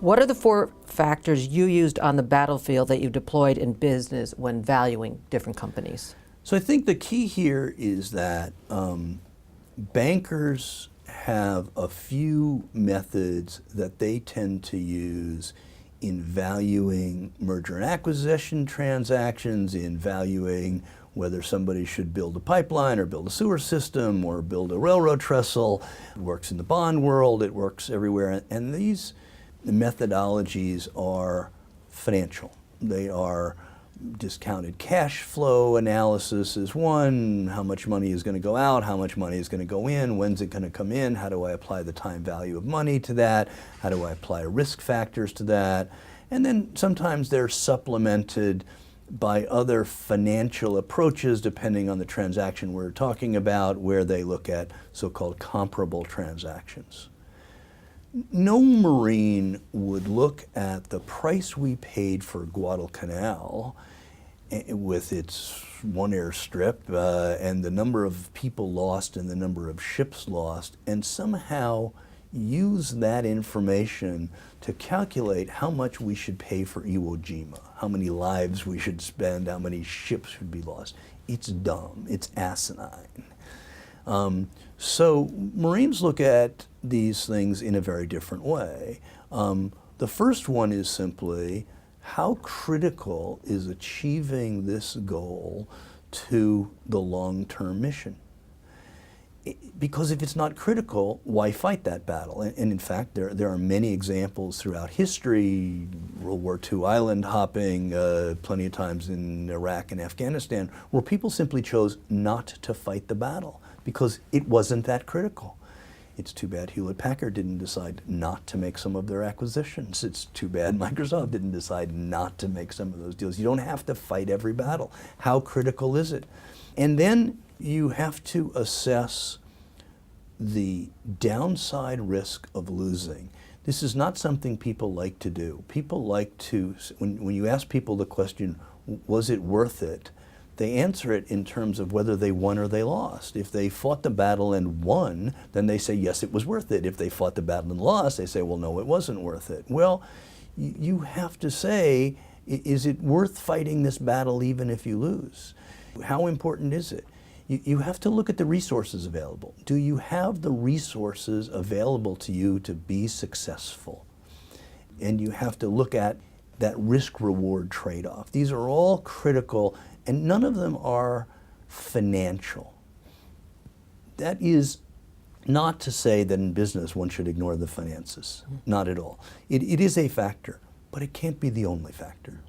What are the 4 factors you used on the battlefield that you deployed in business when valuing different companies? So I think the key here is that bankers have a few methods that they tend to use in valuing merger and acquisition transactions, in valuing whether somebody should build a pipeline or build a sewer system or build a railroad trestle. It works in the bond world, it works everywhere. And these methodologies are financial. They are discounted cash flow analysis is one, how much money is going to go out, how much money is going to go in, when's it going to come in, how do I apply the time value of money to that, how do I apply risk factors to that, and then sometimes they're supplemented by other financial approaches depending on the transaction we're talking about, where they look at so-called comparable transactions. No Marine would look at the price we paid for Guadalcanal with its one airstrip and the number of people lost and the number of ships lost and somehow use that information to calculate how much we should pay for Iwo Jima, how many lives we should spend, how many ships should be lost. It's dumb, it's asinine. So Marines look at these things in a very different way. The first one is simply, how critical is achieving this goal to the long-term mission? Because if it's not critical, why fight that battle? And in fact, there are many examples throughout history, World War II island hopping, plenty of times in Iraq and Afghanistan, where people simply chose not to fight the battle because it wasn't that critical. It's too bad Hewlett-Packard didn't decide not to make some of their acquisitions. It's too bad Microsoft didn't decide not to make some of those deals. You don't have to fight every battle. How critical is it? And then you have to assess the downside risk of losing. This is not something people like to do. People like to, when you ask people the question, was it worth it? They answer it in terms of whether they won or they lost. If they fought the battle and won, then they say, yes, it was worth it. If they fought the battle and lost, they say, well, no, it wasn't worth it. Well, you have to say, is it worth fighting this battle even if you lose? How important is it? You have to look at the resources available. Do you have the resources available to you to be successful? And you have to look at that risk-reward trade-off. These are all critical, and none of them are financial. That is not to say that in business one should ignore the finances. Not at all. It is a factor, but it can't be the only factor.